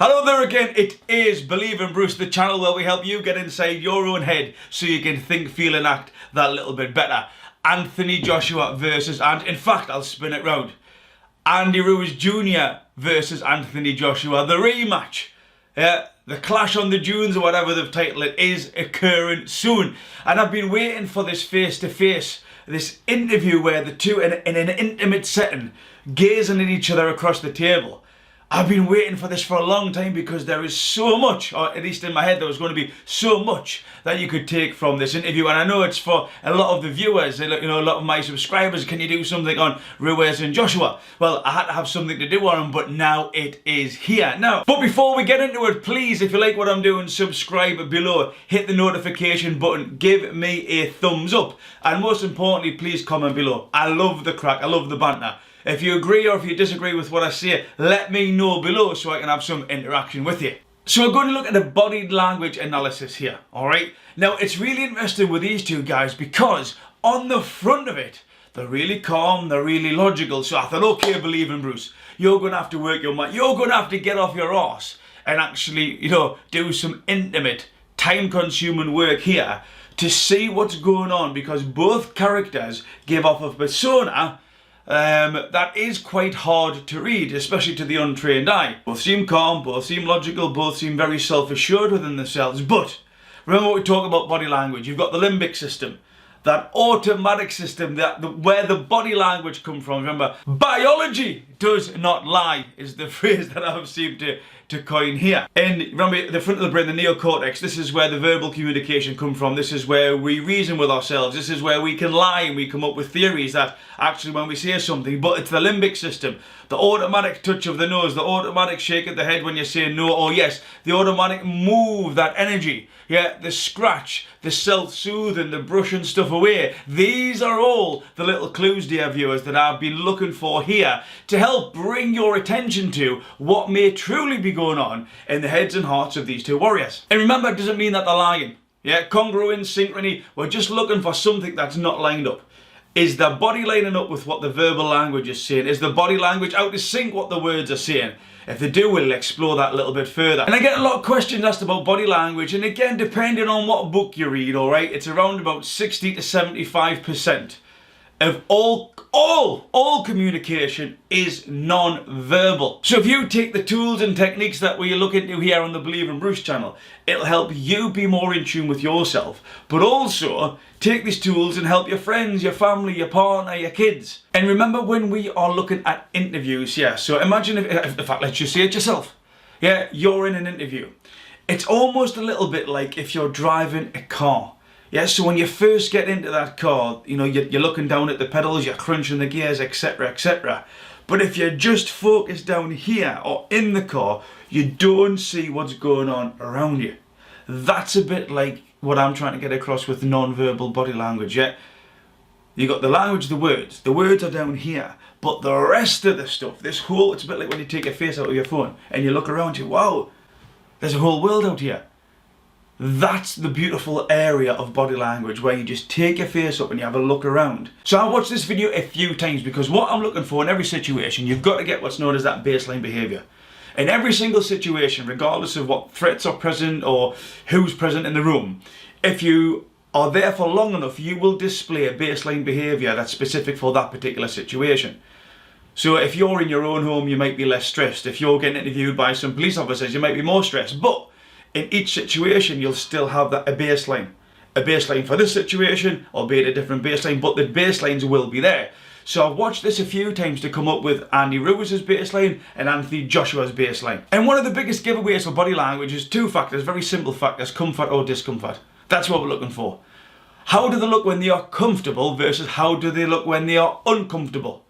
Hello there again, it is BelievingBruce, the channel where we help you get inside your own head so you can think, feel and act that little bit better. Anthony Joshua versus, and in fact I'll spin it round, Andy Ruiz Jr. versus Anthony Joshua, the rematch. The clash on the dunes or whatever they've titled it is occurring soon. And I've been waiting for this face-to-face, this interview where the two in an intimate setting, gazing at each other across the table. I've been waiting for this for a long time because there is so much, or at least in my head there was going to be so much that you could take from this interview. And I know it's for a lot of the viewers, a lot of my subscribers. Can you do something on Ruiz and Joshua? Well, I had to have something to do on them, but now it is here. Now, but before we get into it, please, if you like what I'm doing, subscribe below, hit the notification button, give me a thumbs up, and most importantly, please comment below. I love the crack, I love the banter. If you agree or if you disagree with what I say, let me know below so I can have some interaction with you. So we're going to look at a body language analysis here, alright? Now it's really interesting with these two guys because on the front of it, they're really calm, they're really logical. So I thought, okay, BelievingBruce, you're going to have to work your mind, you're going to have to get off your arse and actually, do some intimate, time-consuming work here to see what's going on, because both characters give off a persona that is quite hard to read, especially to the untrained eye. Both seem calm, both seem logical, both seem very self-assured within themselves. But remember what we talk about body language. You've got the limbic system, that automatic system, where the body language comes from. Remember, biology does not lie is the phrase that I've seemed to coin here. And remember, the front of the brain, the neocortex, this is where the verbal communication comes from. This is where we reason with ourselves. This is where we can lie and we come up with theories that actually when we say something. But it's the limbic system, the automatic touch of the nose, the automatic shake of the head when you say no or yes, the automatic move, that energy, the scratch, the self-soothing, the brushing stuff away. These are all the little clues, dear viewers, that I've been looking for here to help bring your attention to what may truly be going on in the heads and hearts of these two warriors. And remember, it doesn't mean that they're lying. Congruence, synchrony, we're just looking for something that's not lined up. Is the body lining up with what the verbal language is saying? Is the body language out to sync what the words are saying? If they do, we'll explore that a little bit further. And I get a lot of questions asked about body language, and again, depending on what book you read, alright, it's around about 60 to 75% of all communication is non-verbal. So if you take the tools and techniques that we look into here on the BelievingBruce channel, it'll help you be more in tune with yourself, but also take these tools and help your friends, your family, your partner, your kids. And remember, when we are looking at interviews, so imagine if in fact, let's just say it yourself. You're in an interview. It's almost a little bit like if you're driving a car. So when you first get into that car, you're looking down at the pedals, you're crunching the gears, etc, etc. But if you're just focused down here or in the car, you don't see what's going on around you. That's a bit like what I'm trying to get across with non-verbal body language, You got the language, the words are down here, but the rest of the stuff, it's a bit like when you take your face out of your phone and you look around you, wow, there's a whole world out here. That's the beautiful area of body language, where you just take your face up and you have a look around. So I watched this video a few times because what I'm looking for in every situation, you've got to get what's known as that baseline behaviour. In every single situation, regardless of what threats are present or who's present in the room, if you are there for long enough, you will display a baseline behaviour that's specific for that particular situation. So if you're in your own home, you might be less stressed. If you're getting interviewed by some police officers, you might be more stressed. But in each situation, you'll still have a baseline. A baseline for this situation, albeit a different baseline, but the baselines will be there. So I've watched this a few times to come up with Andy Ruiz's baseline and Anthony Joshua's baseline. And one of the biggest giveaways for body language is two factors, very simple factors, comfort or discomfort. That's what we're looking for. How do they look when they are comfortable versus how do they look when they are uncomfortable?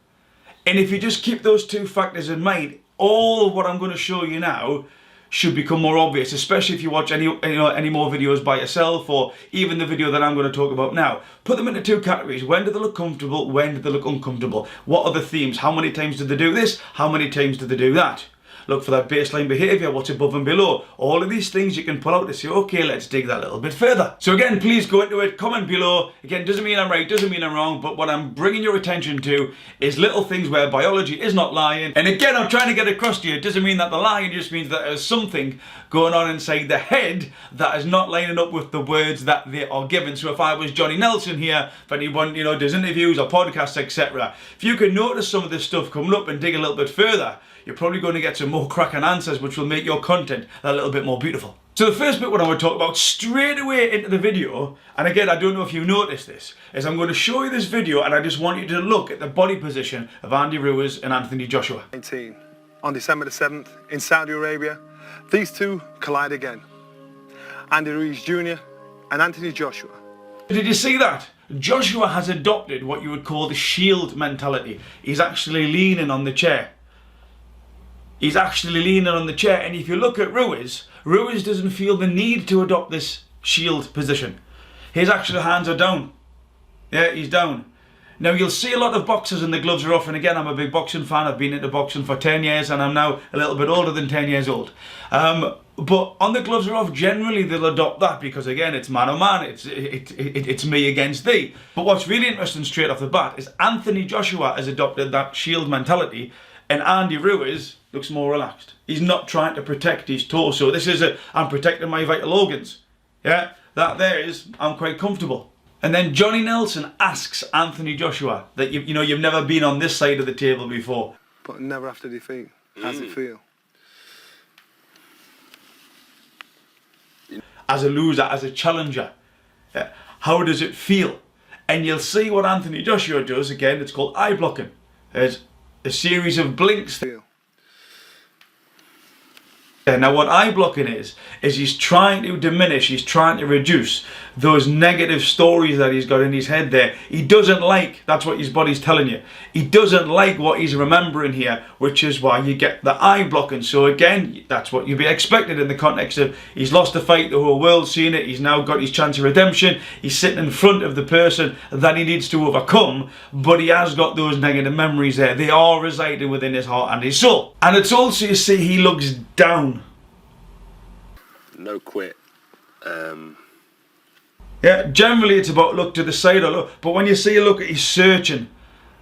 And if you just keep those two factors in mind, all of what I'm going to show you now should become more obvious, especially if you watch any more videos by yourself, or even the video that I'm going to talk about now. Put them into two categories. When do they look comfortable? When do they look uncomfortable? What are the themes? How many times did they do this? How many times did they do that? look for that baseline behaviour, what's above and below. All of these things you can pull out to say, okay, let's dig that a little bit further. So again, please go into it, comment below. Again, doesn't mean I'm right, doesn't mean I'm wrong, but what I'm bringing your attention to is little things where biology is not lying. And again, I'm trying to get across to you, it doesn't mean that they're lying, it just means that there's something going on inside the head that is not lining up with the words that they are given. So if I was Johnny Nelson here, if anyone, does interviews or podcasts, etc., if you can notice some of this stuff coming up and dig a little bit further, you're probably going to get some more cracking answers which will make your content a little bit more beautiful. So the first bit what I want to talk about straight away into the video, and again, I don't know if you noticed this, is I'm going to show you this video and I just want you to look at the body position of Andy Ruiz and Anthony Joshua. 19. On December the 7th in Saudi Arabia, these two collide again. Andy Ruiz Jr. and Anthony Joshua. Did you see that? Joshua has adopted what you would call the shield mentality. He's actually leaning on the chair. He's actually leaning on the chair, and if you look at Ruiz, Ruiz doesn't feel the need to adopt this shield position. His actual hands are down. Yeah, he's down. Now you'll see a lot of boxers and the gloves are off, and again, I'm a big boxing fan. I've been into boxing for 10 years and I'm now a little bit older than 10 years old. But on the gloves are off, generally they'll adopt that because again, it's man on man, it's me against thee. But what's really interesting straight off the bat is Anthony Joshua has adopted that shield mentality, and Andy Ruiz looks more relaxed. He's not trying to protect his torso. This is I'm protecting my vital organs. Yeah, that there is, I'm quite comfortable. And then Johnny Nelson asks Anthony Joshua that you've never been on this side of the table before. But never after defeat. How's it feel? As a loser, as a challenger, yeah, how does it feel? And you'll see what Anthony Joshua does. Again, it's called eye blocking. There's a series of blinks. Now what eye blocking is he's trying to diminish, he's trying to reduce those negative stories that he's got in his head there. He doesn't like, that's what his body's telling you, he doesn't like what he's remembering here, which is why you get the eye blocking. So again, that's what you'd be expected in the context of he's lost the fight, the whole world's seen it, he's now got his chance of redemption, he's sitting in front of the person that he needs to overcome, but he has got those negative memories there. They are residing within his heart and his soul. And it's also, you see, he looks down. No quit. Yeah, generally it's about look to the side or look, but when you see a look at he's searching,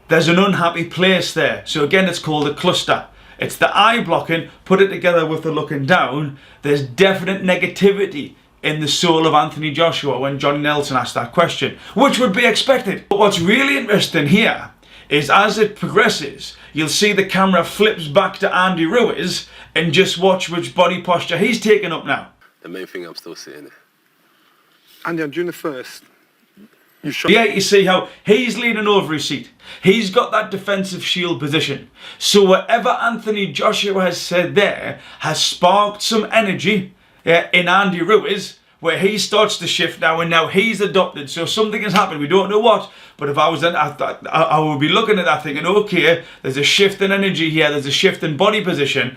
there's an unhappy place there. So again, it's called a cluster. It's the eye blocking, put it together with the looking down. There's definite negativity in the soul of Anthony Joshua when Johnny Nelson asked that question, which would be expected. But what's really interesting here is as it progresses, you'll see the camera flips back to Andy Ruiz and just watch which body posture he's taking up now. The main thing I'm still seeing it. Andy, on June the 1st, you shot. Yeah, you see how he's leaning over his seat. He's got that defensive shield position. So whatever Anthony Joshua has said there has sparked some energy in Andy Ruiz, where he starts to shift now, and now he's adopted. So something has happened. We don't know what, but if I was then, I would be looking at that thinking, okay, there's a shift in energy here. There's a shift in body position.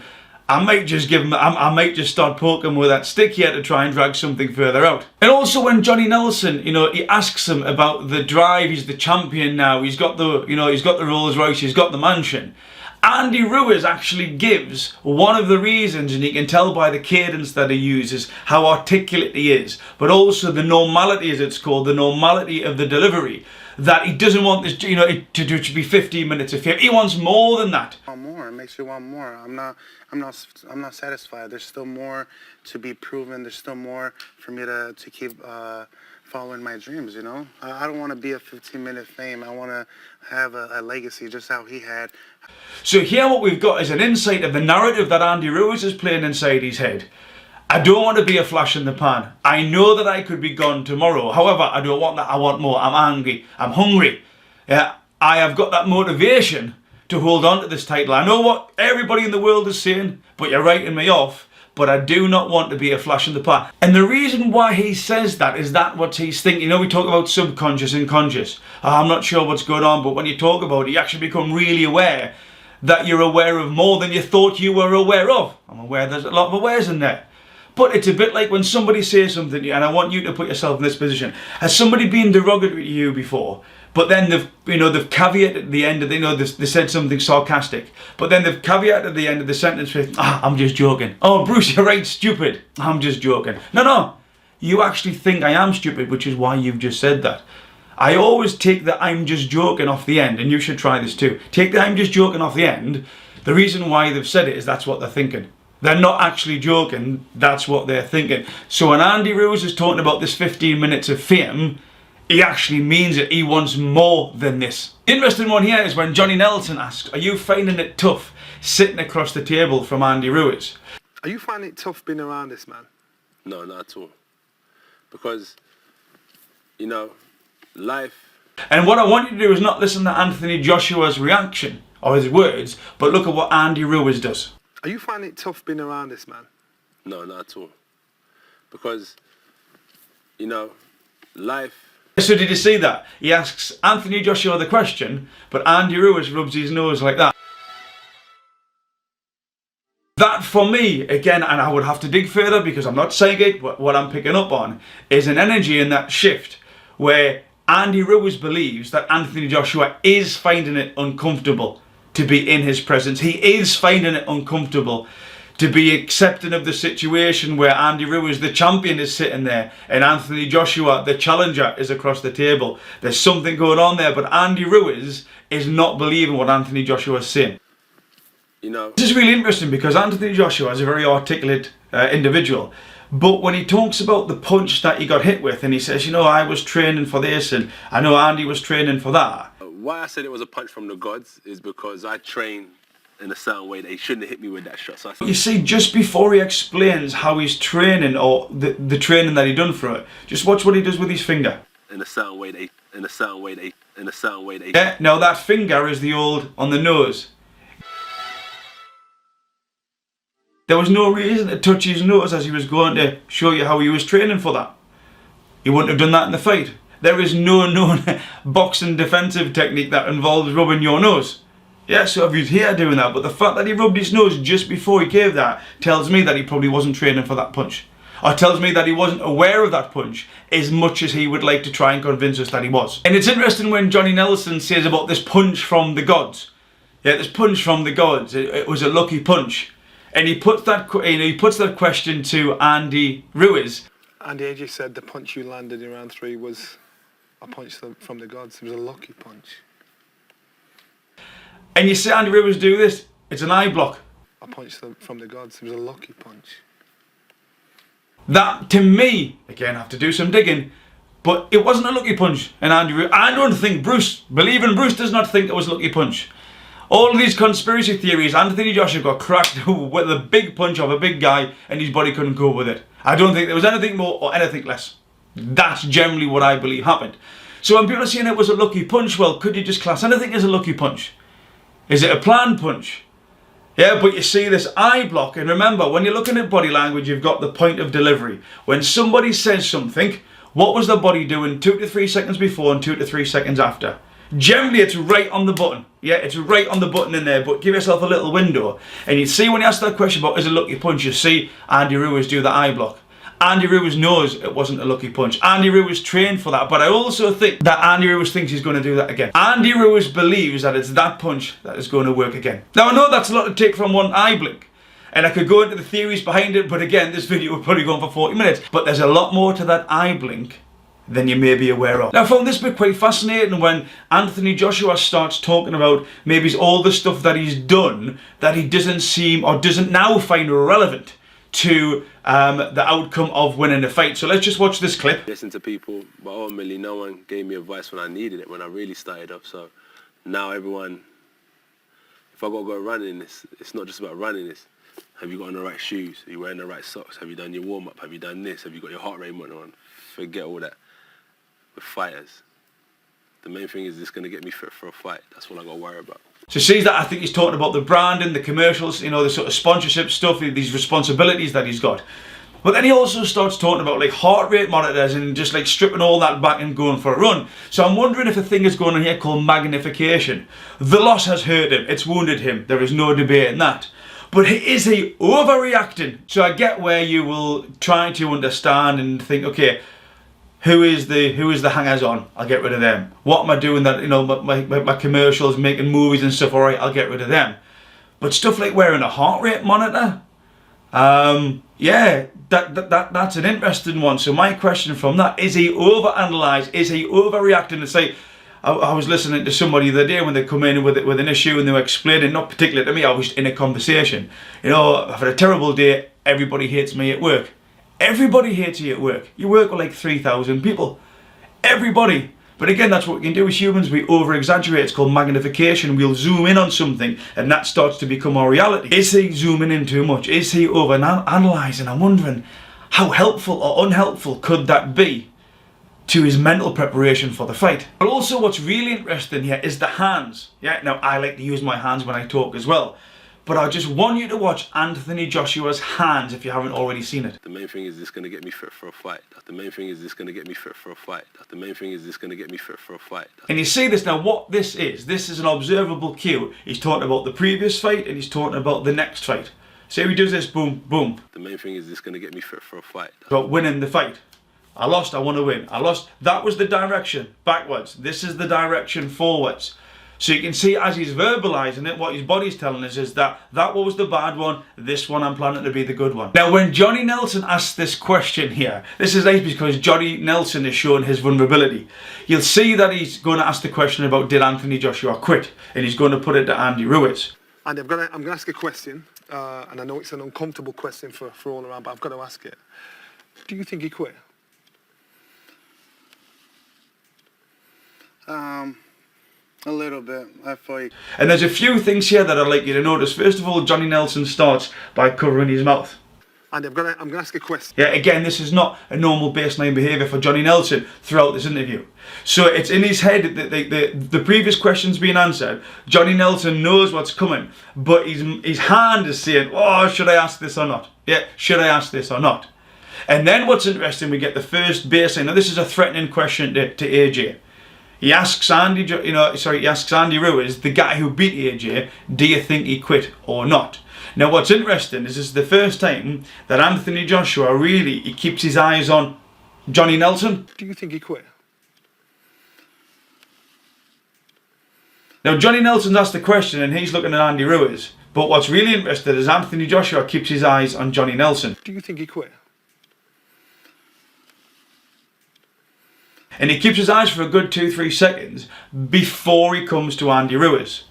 I might just give him, I might just start poking with that stick here to try and drag something further out. And also when Johnny Nelson, he asks him about the drive, he's the champion now, he's got the, he's got the Rolls Royce, he's got the mansion. Andy Ruiz actually gives one of the reasons, and you can tell by the cadence that he uses, how articulate he is, but also the normality, as it's called, the normality of the delivery, that he doesn't want this, to be 15 minutes of fame. He wants more than that. I want more. It makes you want more. I'm not satisfied. There's still more to be proven. There's still more for me to keep following my dreams. I don't want to be a 15-minute fame. I want to have a legacy, just how he had. So here what we've got is an insight of the narrative that Andy Ruiz is playing inside his head. I don't want to be a flash in the pan. I know that I could be gone tomorrow. However, I don't want that. I want more. I'm angry. I'm hungry. Yeah, I have got that motivation to hold on to this title. I know what everybody in the world is saying, but you're writing me off. But I do not want to be a flash in the pan. And the reason why he says that is that what he's thinking. We talk about subconscious and conscious. I'm not sure what's going on, but when you talk about it, you actually become really aware that you're aware of more than you thought you were aware of. I'm aware there's a lot of awares in there. But it's a bit like when somebody says something to you, and I want you to put yourself in this position. Has somebody been derogatory to you before? But then they've caveated at the end of they said something sarcastic. But then they've caveated at the end of the sentence with, I'm just joking. Oh, Bruce, you're right, stupid. I'm just joking. No. You actually think I am stupid, which is why you've just said that. I always take the I'm just joking off the end, and you should try this too. Take the I'm just joking off the end. The reason why they've said it is that's what they're thinking. They're not actually joking, that's what they're thinking. So when Andy Ruiz is talking about this 15 minutes of fame, he actually means it. He wants more than this. The interesting one here is when Johnny Nelson asks, are you finding it tough sitting across the table from Andy Ruiz? Are you finding it tough being around this man? No, not at all. Because, life... And what I want you to do is not listen to Anthony Joshua's reaction or his words, but look at what Andy Ruiz does. Are you finding it tough being around this man? No, not at all. Because, life... So did you see that? He asks Anthony Joshua the question, but Andy Ruiz rubs his nose like that. That for me, again, and I would have to dig further because I'm not saying it, but what I'm picking up on is an energy in that shift where Andy Ruiz believes that Anthony Joshua is finding it uncomfortable to be in his presence. He is finding it uncomfortable to be accepting of the situation where Andy Ruiz, the champion, is sitting there and Anthony Joshua, the challenger, is across the table. There's something going on there, but Andy Ruiz is not believing what Anthony Joshua is saying. This is really interesting because Anthony Joshua is a very articulate individual. But when he talks about the punch that he got hit with and he says, I was training for this and I know Andy was training for that. Why I said it was a punch from the gods is because I trained in a certain way that he shouldn't have hit me with that shot. So I said, you see, just before he explains how he's training or the training that he done for it, just watch what he does with his finger. In a certain way that Yeah, now that finger is the old on the nose. There was no reason to touch his nose as he was going to show you how he was training for that. He wouldn't have done that in the fight. There is no known boxing defensive technique that involves rubbing your nose. Yeah, so if he's here doing that, but the fact that he rubbed his nose just before he gave that tells me that he probably wasn't training for that punch. Or tells me that he wasn't aware of that punch as much as he would like to try and convince us that he was. And it's interesting when Johnny Nelson says about this punch from the gods. Yeah, this punch from the gods. It was a lucky punch. And he puts that question to Andy Ruiz. Andy AJ said the punch you landed in round 3 was a punch from the gods. It was a lucky punch. And you see Andy Ruiz do this, it's an eye block. A punch from the gods. It was a lucky punch. That, to me, again, I have to do some digging, but it wasn't a lucky punch. And Andy Ruiz, I don't think BelievingBruce does not think it was a lucky punch. All of these conspiracy theories, Anthony Joshua got cracked with a big punch of a big guy and his body couldn't cope with it. I don't think there was anything more or anything less. That's generally what I believe happened. So when people are saying it was a lucky punch, well, could you just class anything as a lucky punch? Is it a planned punch? Yeah, but you see this eye block, and remember, when you're looking at body language, you've got the point of delivery. When somebody says something, what was the body doing 2 to 3 seconds before and 2 to 3 seconds after? Generally, it's right on the button. Yeah, it's right on the button in there, but give yourself a little window. And you see when you ask that question about is it a lucky punch, you see Andy Ruiz do the eye block. Andy Ruiz knows it wasn't a lucky punch. Andy Ruiz trained for that, but I also think that Andy Ruiz thinks he's going to do that again. Andy Ruiz believes that it's that punch that is going to work again. Now, I know that's a lot to take from one eye blink, and I could go into the theories behind it, but again, this video would probably go on for 40 minutes. But there's a lot more to that eye blink than you may be aware of. Now, I found this bit quite fascinating when Anthony Joshua starts talking about maybe all the stuff that he's done that he doesn't seem or doesn't now find relevant to the outcome of winning a fight. So let's just watch this clip. Listen to people, but ultimately no one gave me advice when I needed it, when I really started up. So now everyone, if I got to go running in this, it's not just about running this. Have you got on the right shoes? Are you wearing the right socks? Have you done your warm-up? Have you done this? Have you got your heart rate monitor on? Forget all that. With fighters, the main thing is this going to get me fit for a fight. That's what I got to worry about. So see that I think he's talking about the branding, the commercials, the sort of sponsorship stuff, these responsibilities that he's got. But then he also starts talking about like heart rate monitors and just like stripping all that back and going for a run. So I'm wondering if a thing is going on here called magnification. The loss has hurt him, it's wounded him, there is no debate in that. But is he overreacting? So I get where you will try to understand and think, okay, who is the hangers on? I'll get rid of them. What am I doing that, you know, my commercials, making movies and stuff, alright, I'll get rid of them. But stuff like wearing a heart rate monitor, yeah, that's an interesting one. So my question from that, is he overanalyzed? Is he overreacting? To say, I was listening to somebody the other day when they come in with an issue and they were explaining, not particularly to me, I was in a conversation. You know, I've had a terrible day, everybody hates me at work. Everybody hates you at work. You work with like 3,000 people. Everybody. But again, that's what we can do as humans. We over-exaggerate. It's called magnification. We'll zoom in on something and that starts to become our reality. Is he zooming in too much? Is he over-analysing? I'm wondering how helpful or unhelpful could that be to his mental preparation for the fight. But also what's really interesting here is the hands. Yeah, now I like to use my hands when I talk as well. But I just want you to watch Anthony Joshua's hands if you haven't already seen it. The main thing is this going to get me fit for a fight. The main thing is this going to get me fit for a fight. The main thing is this going to get me fit for a fight. And you see this now, what this is an observable cue. He's talking about the previous fight and he's talking about the next fight. So he does this, boom, boom. The main thing is this going to get me fit for a fight. About winning the fight. I lost, I want to win. I lost, that was the direction, backwards. This is the direction, forwards. So you can see as he's verbalising it, what his body's telling us is that was the bad one, this one I'm planning to be the good one. Now when Johnny Nelson asks this question here, this is nice because Johnny Nelson is showing his vulnerability. You'll see that he's going to ask the question about did Anthony Joshua quit? And he's going to put it to Andy Ruiz. Andy, I'm going to ask a question, and I know it's an uncomfortable question for all around, but I've got to ask it. Do you think he quit? A little bit. I feel like. And there's a few things here that I'd like you to notice. First of all, Johnny Nelson starts by covering his mouth. Andy, I'm going to ask a question. Yeah, again, this is not a normal baseline behaviour for Johnny Nelson throughout this interview. So it's in his head that the previous question's being answered. Johnny Nelson knows what's coming, but his hand is saying, oh, should I ask this or not? Yeah, should I ask this or not? And then what's interesting, we get the first baseline. Now this is a threatening question to AJ. He asks Andy Ruiz, the guy who beat AJ, do you think he quit or not? Now what's interesting is this is the first time that Anthony Joshua he keeps his eyes on Johnny Nelson. Do you think he quit? Now Johnny Nelson's asked the question and he's looking at Andy Ruiz. But what's really interesting is Anthony Joshua keeps his eyes on Johnny Nelson. Do you think he quit? And he keeps his eyes for a good 2-3 seconds before he comes to Andy Ruiz.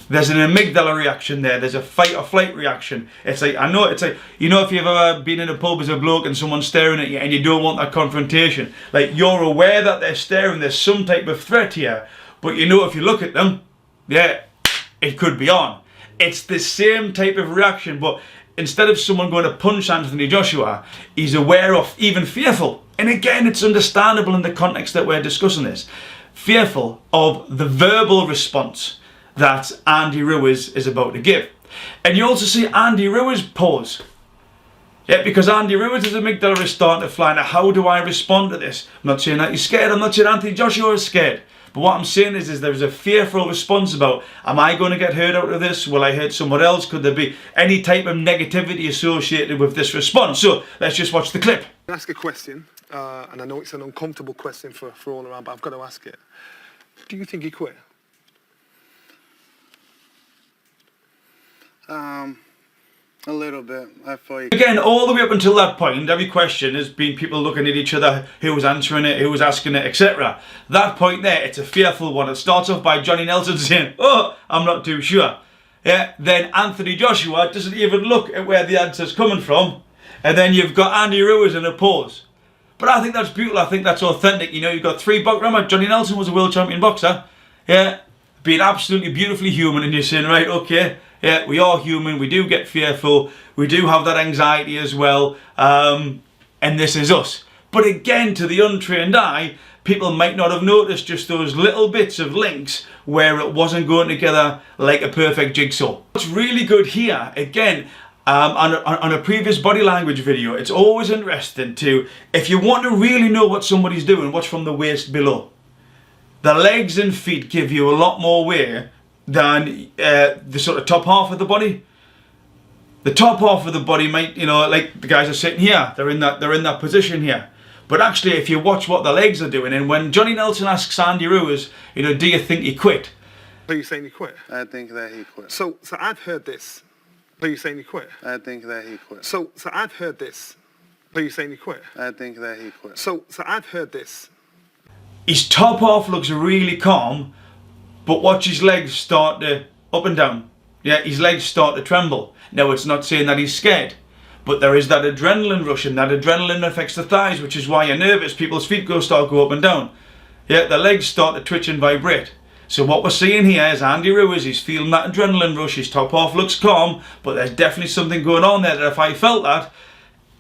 There's an amygdala reaction there. There's a fight or flight reaction. It's like, you know if you've ever been in a pub as a bloke and someone's staring at you and you don't want that confrontation. Like you're aware that they're staring, there's some type of threat here. But you know if you look at them, yeah, it could be on. It's the same type of reaction, but instead of someone going to punch Anthony Joshua, he's aware of, even fearful. And again, it's understandable in the context that we're discussing this. Fearful of the verbal response that Andy Ruiz is about to give. And you also see Andy Ruiz pause. Yeah, because Andy Ruiz's amygdala is starting to fly. Now, how do I respond to this? I'm not saying that he's scared. I'm not saying Anthony Joshua is scared. But what I'm saying is there's a fearful response about, am I going to get hurt out of this? Will I hurt someone else? Could there be any type of negativity associated with this response? So let's just watch the clip. I'm going to ask a question, and I know it's an uncomfortable question for all around, but I've got to ask it. Do you think he quit? A little bit. I feel like. Again, all the way up until that point, every question has been people looking at each other, who was answering it, who was asking it, etc. That point there, it's a fearful one. It starts off by Johnny Nelson saying, oh, I'm not too sure. Yeah. Then Anthony Joshua doesn't even look at where the answer's coming from. And then you've got Andy Ruiz in a pause. But I think that's beautiful. I think that's authentic. You know, you've got three boxers. Remember, Johnny Nelson was a world champion boxer. Yeah. Being absolutely beautifully human, and you're saying, right, okay, yeah, we are human, we do get fearful, we do have that anxiety as well, and this is us. But again, to the untrained eye, people might not have noticed just those little bits of links where it wasn't going together like a perfect jigsaw. What's really good here, again, on a previous body language video, it's always interesting to, if you want to really know what somebody's doing, watch from the waist below. The legs and feet give you a lot more weight than the sort of top half of the body. The top half of the body might, you know, like the guys are sitting here, they're in that position here. But actually, if you watch what the legs are doing, and when Johnny Nelson asks Andy Ruiz, do you think he quit? Are you saying he quit? I think that he quit. So I've heard this. Are you saying he quit? I think that he quit. So I've heard this. Are you saying he quit? I think that he quit. So I've heard this. His top half looks really calm, but watch his legs start to up and down. Yeah, his legs start to tremble. Now, it's not saying that he's scared, but there is that adrenaline rush, and that adrenaline affects the thighs, which is why you're nervous. People's feet start to go up and down. Yeah, the legs start to twitch and vibrate. So what we're seeing here is Andy Ruiz, he's feeling that adrenaline rush. His top half looks calm, but there's definitely something going on there that if I felt that,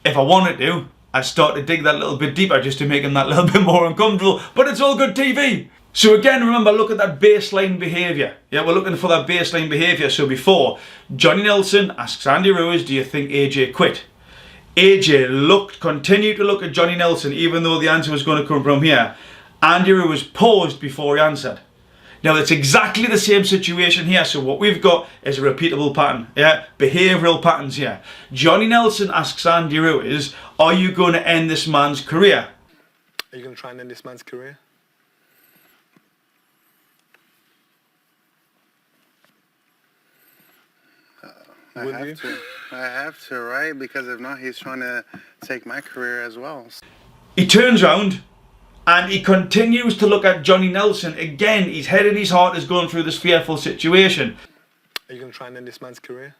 if I wanted to, I'd start to dig that little bit deeper just to make him that little bit more uncomfortable. But it's all good TV. So again, remember, look at that baseline behaviour. Yeah, we're looking for that baseline behaviour. So before, Johnny Nelson asks Andy Ruiz, do you think AJ quit? AJ continued to look at Johnny Nelson, even though the answer was going to come from here. Andy Ruiz paused before he answered. Now, it's exactly the same situation here. So what we've got is a repeatable pattern. Yeah, behavioural patterns here. Johnny Nelson asks Andy Ruiz, are you going to end this man's career? Are you going to try and end this man's career? I have to, right? Because if not, he's trying to take my career as well. He turns round and he continues to look at Johnny Nelson. Again, his head and his heart is going through this fearful situation. Are you going to try and end this man's career?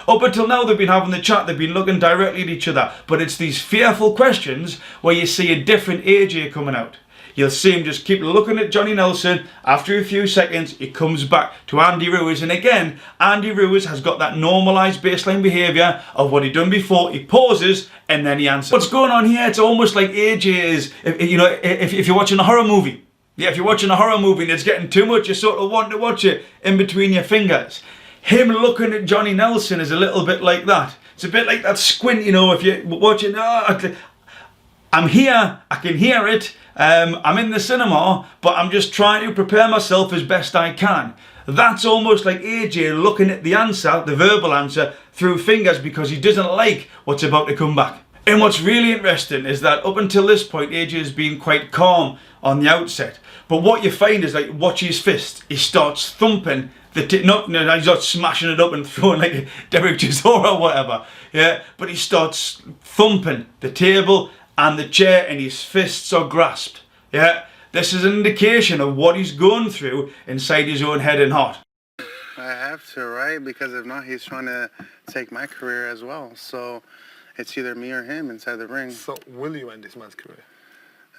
Up until now, they've been having the chat, they've been looking directly at each other, but it's these fearful questions where you see a different AJ coming out. You'll see him just keep looking at Johnny Nelson. After a few seconds, he comes back to Andy Ruiz, and again, Andy Ruiz has got that normalised baseline behaviour of what he'd done before. He pauses and then he answers. What's going on here? It's almost like AJ is, if you're watching a horror movie. Yeah, if you're watching a horror movie and it's getting too much, you sort of want to watch it in between your fingers. Him looking at Johnny Nelson is a little bit like that. It's a bit like that squint, if you're watching, I'm here, I can hear it, I'm in the cinema, but I'm just trying to prepare myself as best I can. That's almost like AJ looking at the answer, the verbal answer, through fingers because he doesn't like what's about to come back. And what's really interesting is that up until this point, AJ has been quite calm on the outset. But what you find is, like, watch his fist. He starts thumping he's not smashing it up and throwing like a Derek Chisora or whatever. Yeah, but he starts thumping the table and the chair, and his fists are grasped. Yeah, this is an indication of what he's going through inside his own head and heart. I have to, right? Because if not, he's trying to take my career as well. So it's either me or him inside the ring. So will you end this man's career?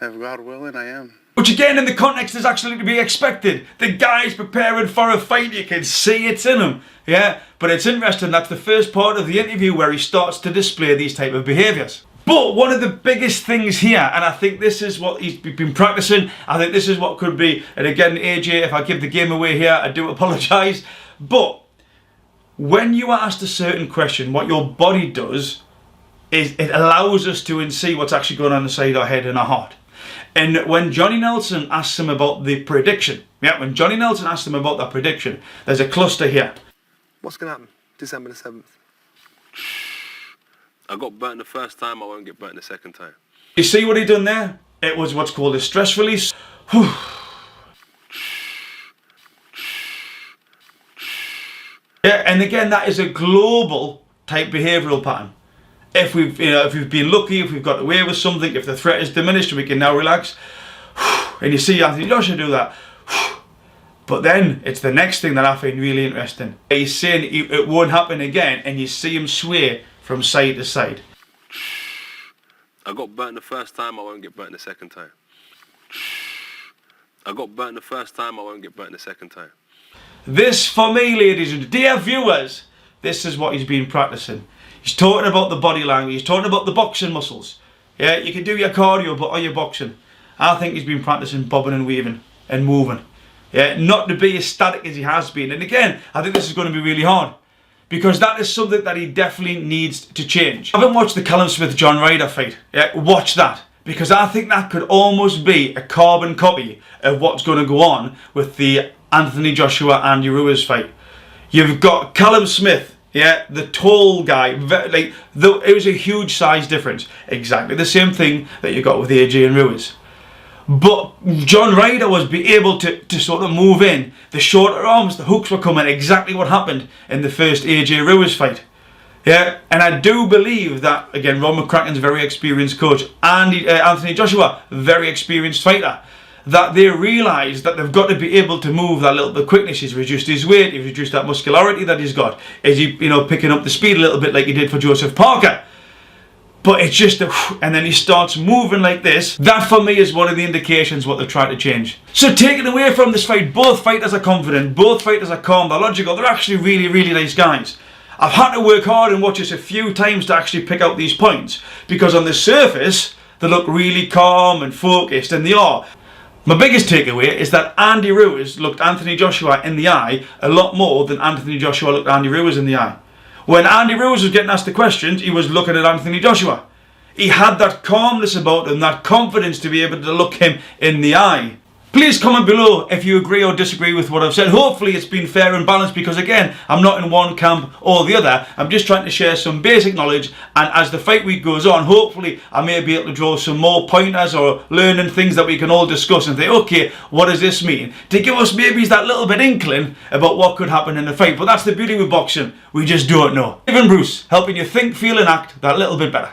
If God willing, I am. Which again, in the context, is actually to be expected. The guy's preparing for a fight. You can see it's in him. Yeah, but it's interesting. That's the first part of the interview where he starts to display these type of behaviours. But one of the biggest things here, and I think this is what he's been practicing, I think this is what could be, and again, AJ, if I give the game away here, I do apologise, but when you are asked a certain question, what your body does is it allows us to see what's actually going on inside our head and our heart. And when Johnny Nelson asks him about the prediction, when Johnny Nelson asks him about that prediction, there's a cluster here. What's going to happen December the 7th? I got burnt the first time, I won't get burnt the second time. You see what he done there? It was what's called a stress release. Whew. Yeah, and again, that is a global type behavioural pattern. If we've been lucky, if we've got away with something, if the threat is diminished, we can now relax. And you see Anthony Joshua do that. But then it's the next thing that I find really interesting. He's saying it won't happen again, and you see him sway from side to side. I got burnt the first time, I won't get burnt the second time. I got burnt the first time, I won't get burnt the second time. This, for me, ladies and dear viewers, this is what he's been practicing. He's talking about the body language, he's talking about the boxing muscles. Yeah, you can do your cardio, but are you boxing? I think he's been practicing bobbing and weaving and moving. Yeah, not to be as static as he has been. And again, I think this is going to be really hard, because that is something that he definitely needs to change. I haven't watched the Callum Smith-John Ryder fight. Yeah, watch that, because I think that could almost be a carbon copy of what's going to go on with the Anthony Joshua Andy Ruiz fight. You've got Callum Smith, Yeah, the tall guy, it was a huge size difference. Exactly the same thing that you got with AJ and Ruiz. But John Ryder was able to sort of move in. The shorter arms, the hooks were coming. Exactly what happened in the first AJ Ruiz fight. Yeah, and I do believe that, again, Ron McCracken's a very experienced coach, and Anthony Joshua, very experienced fighter, that they realise that they've got to be able to move that little bit of quickness. He's reduced his weight, he's reduced that muscularity that he's got. Is he, picking up the speed a little bit like he did for Joseph Parker? But it's just and then he starts moving like this. That for me is one of the indications what they're trying to change. So taking away from this fight, both fighters are confident, both fighters are calm, they're logical, they're actually really, really nice guys. I've had to work hard and watch this a few times to actually pick out these points, because on the surface they look really calm and focused, and they are. My biggest takeaway is that Andy Ruiz looked Anthony Joshua in the eye a lot more than Anthony Joshua looked Andy Ruiz in the eye. When Andy Ruiz was getting asked the questions, he was looking at Anthony Joshua. He had that calmness about him, that confidence to be able to look him in the eye. Please comment below if you agree or disagree with what I've said. Hopefully it's been fair and balanced, because again, I'm not in one camp or the other. I'm just trying to share some basic knowledge, and as the fight week goes on, hopefully I may be able to draw some more pointers or learning things that we can all discuss and think, okay, what does this mean? To give us maybe that little bit inkling about what could happen in the fight. But that's the beauty with boxing, we just don't know. BelievingBruce, helping you think, feel and act that little bit better.